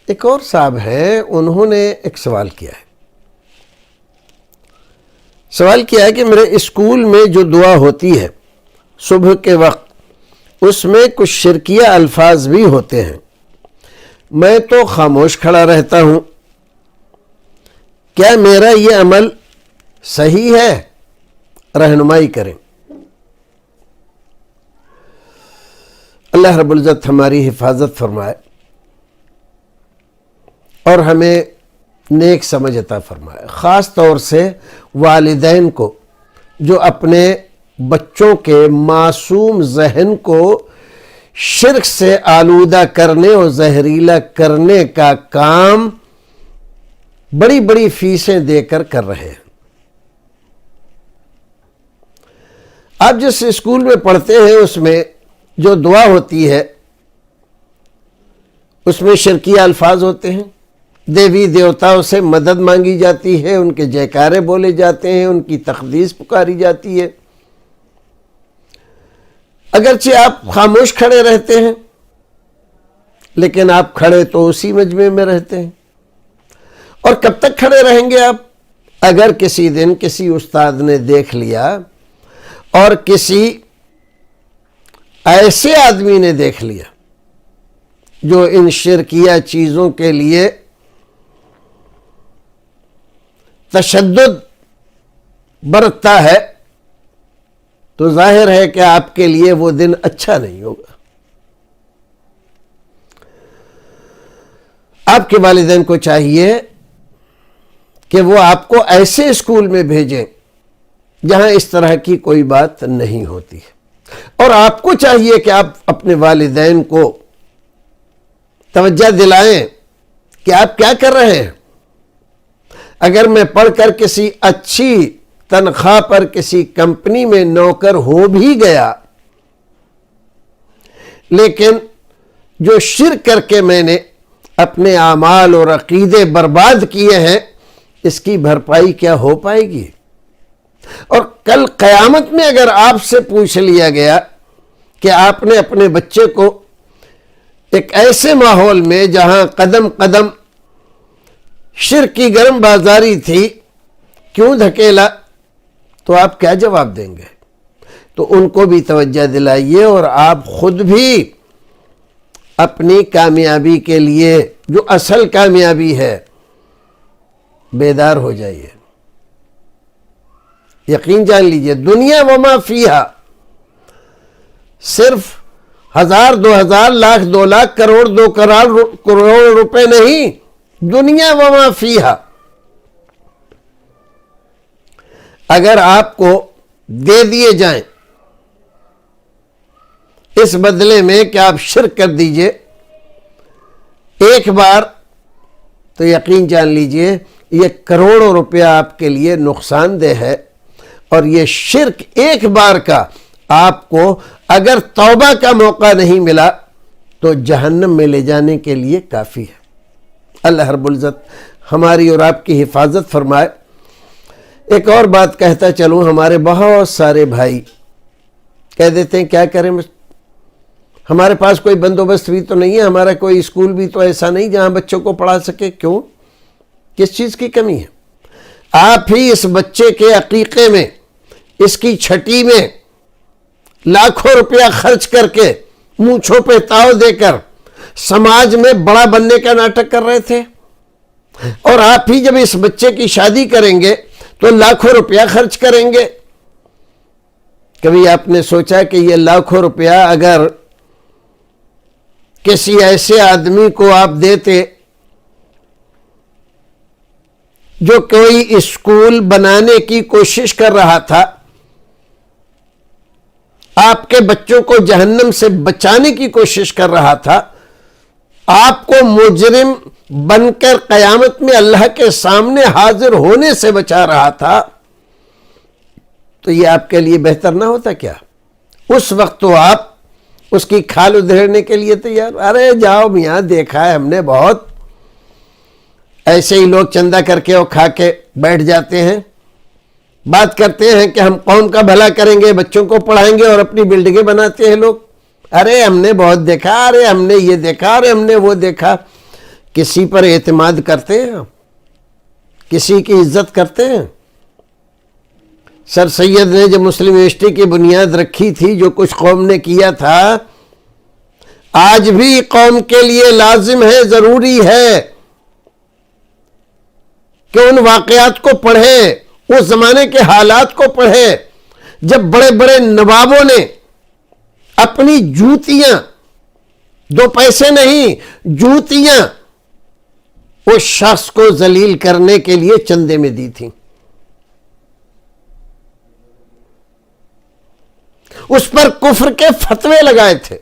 ایک اور صاحب ہیں، انہوں نے ایک سوال کیا ہے۔ سوال کیا ہے کہ میرے اسکول میں جو دعا ہوتی ہے صبح کے وقت، اس میں کچھ شرکیہ الفاظ بھی ہوتے ہیں، میں تو خاموش کھڑا رہتا ہوں، کیا میرا یہ عمل صحیح ہے؟ رہنمائی کریں۔ اللہ رب العزت ہماری حفاظت فرمائے اور ہمیں نیک سمجھ عطا فرمائے، خاص طور سے والدین کو جو اپنے بچوں کے معصوم ذہن کو شرک سے آلودہ کرنے اور زہریلا کرنے کا کام بڑی بڑی فیسیں دے کر رہے ہیں۔ آپ جس اسکول میں پڑھتے ہیں اس میں جو دعا ہوتی ہے اس میں شرکیہ الفاظ ہوتے ہیں، دیوی دیوتاؤں سے مدد مانگی جاتی ہے، ان کے جیکارے بولے جاتے ہیں، ان کی تقدیس پکاری جاتی ہے۔ اگرچہ آپ خاموش کھڑے رہتے ہیں لیکن آپ کھڑے تو اسی مجمع میں رہتے ہیں۔ اور کب تک کھڑے رہیں گے آپ؟ اگر کسی دن کسی استاد نے دیکھ لیا اور کسی ایسے آدمی نے دیکھ لیا جو ان شرکیہ چیزوں کے لیے تشدد برتتا ہے تو ظاہر ہے کہ آپ کے لیے وہ دن اچھا نہیں ہوگا۔ آپ کے والدین کو چاہیے کہ وہ آپ کو ایسے اسکول میں بھیجیں جہاں اس طرح کی کوئی بات نہیں ہوتی، اور آپ کو چاہیے کہ آپ اپنے والدین کو توجہ دلائیں کہ آپ کیا کر رہے ہیں۔ اگر میں پڑھ کر کسی اچھی تنخواہ پر کسی کمپنی میں نوکر ہو بھی گیا لیکن جو شرک کر کے میں نے اپنے اعمال اور عقیدے برباد کیے ہیں، اس کی بھرپائی کیا ہو پائے گی؟ اور کل قیامت میں اگر آپ سے پوچھ لیا گیا کہ آپ نے اپنے بچے کو ایک ایسے ماحول میں جہاں قدم قدم شرک کی گرم بازاری تھی کیوں دھکیلا، تو آپ کیا جواب دیں گے؟ تو ان کو بھی توجہ دلائیے اور آپ خود بھی اپنی کامیابی کے لیے جو اصل کامیابی ہے بیدار ہو جائیے۔ یقین جان لیجئے، دنیا وما فیہا صرف 1000 2000 لاکھ 2 لاکھ کروڑ 2 کروڑ روپے نہیں، دنیا وما فیہا اگر آپ کو دے دیے جائیں اس بدلے میں کہ آپ شرک کر دیجئے ایک بار، تو یقین جان لیجئے یہ کروڑوں روپیہ آپ کے لیے نقصان دہ ہے، اور یہ شرک ایک بار کا آپ کو اگر توبہ کا موقع نہیں ملا تو جہنم میں لے جانے کے لیے کافی ہے۔ اللہ رب العزت ہماری اور آپ کی حفاظت فرمائے۔ ایک اور بات کہتا چلوں، ہمارے بہت سارے بھائی کہہ دیتے ہیں کیا کریں، ہمارے پاس کوئی بندوبست بھی تو نہیں ہے، ہمارا کوئی اسکول بھی تو ایسا نہیں جہاں بچوں کو پڑھا سکے۔ کیوں؟ کس چیز کی کمی ہے؟ آپ ہی اس بچے کے عقیقے میں، اس کی چھٹی میں لاکھوں روپیہ خرچ کر کے مونچھوں پہ تاؤ دے کر سماج میں بڑا بننے کا ناٹک کر رہے تھے، اور آپ ہی جب اس بچے کی شادی کریں گے تو لاکھوں روپیہ خرچ کریں گے۔ کبھی آپ نے سوچا کہ یہ لاکھوں روپیہ اگر کسی ایسے آدمی کو آپ دیتے جو کوئی اسکول بنانے کی کوشش کر رہا تھا، آپ کے بچوں کو جہنم سے بچانے کی کوشش کر رہا تھا، آپ کو مجرم بن کر قیامت میں اللہ کے سامنے حاضر ہونے سے بچا رہا تھا، تو یہ آپ کے لیے بہتر نہ ہوتا کیا؟ اس وقت تو آپ اس کی کھال ادھیڑنے کے لیے تیار، ارے جاؤ میاں، دیکھا ہے ہم نے بہت ایسے ہی لوگ چندہ کر کے اور کھا کے بیٹھ جاتے ہیں، بات کرتے ہیں کہ ہم قوم کا بھلا کریں گے، بچوں کو پڑھائیں گے، اور اپنی بلڈنگیں بناتے ہیں لوگ۔ ارے ہم نے بہت دیکھا، ارے ہم نے یہ دیکھا، ارے ہم نے وہ دیکھا۔ کسی پر اعتماد کرتے ہیں؟ کسی کی عزت کرتے ہیں؟ سر سید نے جب مسلم یونیورسٹی کی بنیاد رکھی تھی، جو کچھ قوم نے کیا تھا، آج بھی قوم کے لیے لازم ہے، ضروری ہے کہ ان واقعات کو پڑھیں، اس زمانے کے حالات کو پڑھیں جب بڑے بڑے نوابوں نے اپنی جوتیاں، 2 پیسے نہیں، جوتیاں اس شخص کو ذلیل کرنے کے لیے چندے میں دی تھیں، اس پر کفر کے فتوے لگائے تھے،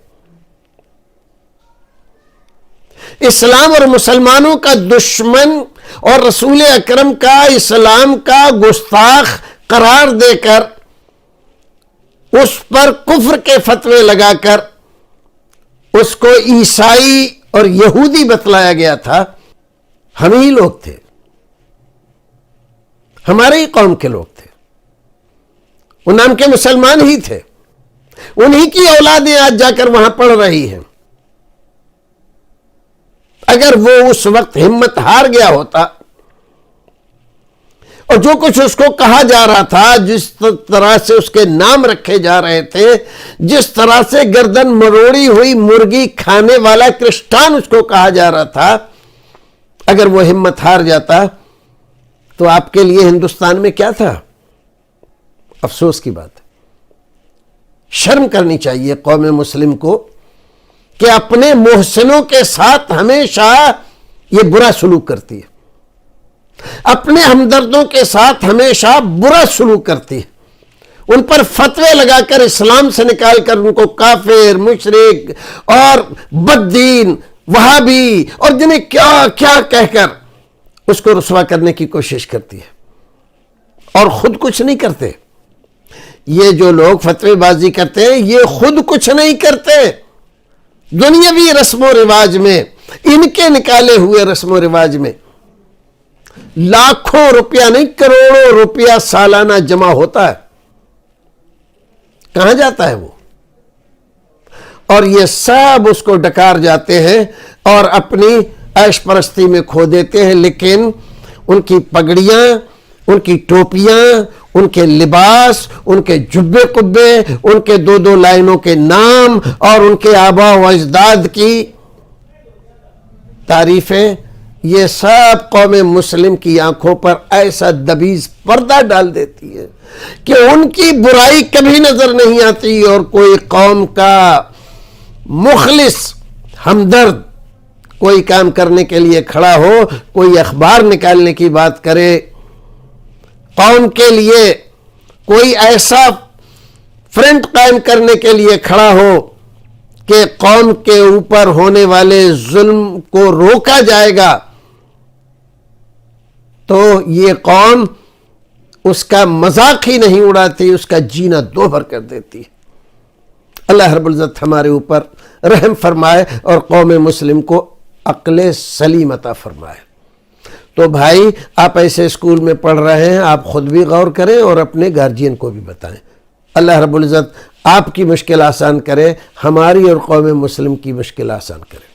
اسلام اور مسلمانوں کا دشمن اور رسول اکرم کا اسلام کا گستاخ قرار دے کر اس پر کفر کے فتوے لگا کر اس کو عیسائی اور یہودی بتلایا گیا تھا۔ ہم ہی لوگ تھے، ہمارے ہی قوم کے لوگ تھے، وہ نام کے مسلمان ہی تھے، انہی کی اولادیں آج جا کر وہاں پڑھ رہی ہیں۔ اگر وہ اس وقت ہمت ہار گیا ہوتا اور جو کچھ اس کو کہا جا رہا تھا، جس طرح سے اس کے نام رکھے جا رہے تھے، جس طرح سے گردن مروڑی ہوئی مرغی کھانے والا کرسٹان اس کو کہا جا رہا تھا، اگر وہ ہمت ہار جاتا تو آپ کے لیے ہندوستان میں کیا تھا؟ افسوس کی بات ہے، شرم کرنی چاہیے قوم مسلم کو کہ اپنے محسنوں کے ساتھ ہمیشہ یہ برا سلوک کرتی ہے، اپنے ہمدردوں کے ساتھ ہمیشہ برا سلوک کرتی ہے، ان پر فتوے لگا کر اسلام سے نکال کر ان کو کافر، مشرک اور بددین، وہابی اور جنہیں کیا کیا کہہ کر اس کو رسوا کرنے کی کوشش کرتی ہے، اور خود کچھ نہیں کرتے۔ یہ جو لوگ فتوے بازی کرتے ہیں، یہ خود کچھ نہیں کرتے، دنیاوی رسم و رواج میں، ان کے نکالے ہوئے رسم و رواج میں لاکھوں روپیہ نہیں، کروڑوں روپیہ سالانہ جمع ہوتا ہے، کہاں جاتا ہے وہ؟ اور یہ سب اس کو ڈکار جاتے ہیں اور اپنی عیش پرستی میں کھو دیتے ہیں، لیکن ان کی پگڑیاں، ان کی ٹوپیاں، ان کے لباس، ان کے جبے قبے، ان کے 2 لائنوں کے نام اور ان کے آباء و اجداد کی تعریفیں، یہ سب قوم مسلم کی آنکھوں پر ایسا دبیز پردہ ڈال دیتی ہے کہ ان کی برائی کبھی نظر نہیں آتی، اور کوئی قوم کا مخلص ہمدرد کوئی کام کرنے کے لیے کھڑا ہو، کوئی اخبار نکالنے کی بات کرے، قوم کے لیے کوئی ایسا فرنٹ قائم کرنے کے لیے کھڑا ہو کہ قوم کے اوپر ہونے والے ظلم کو روکا جائے گا، تو یہ قوم اس کا مذاق ہی نہیں اڑاتی، اس کا جینا دوبھر کر دیتی ہے۔ اللہ رب العزت ہمارے اوپر رحم فرمائے اور قوم مسلم کو عقل سلیم عطا فرمائے۔ تو بھائی، آپ ایسے اسکول میں پڑھ رہے ہیں، آپ خود بھی غور کریں اور اپنے گارجین کو بھی بتائیں۔ اللہ رب العزت آپ کی مشکل آسان کرے، ہماری اور قوم مسلم کی مشکل آسان کرے۔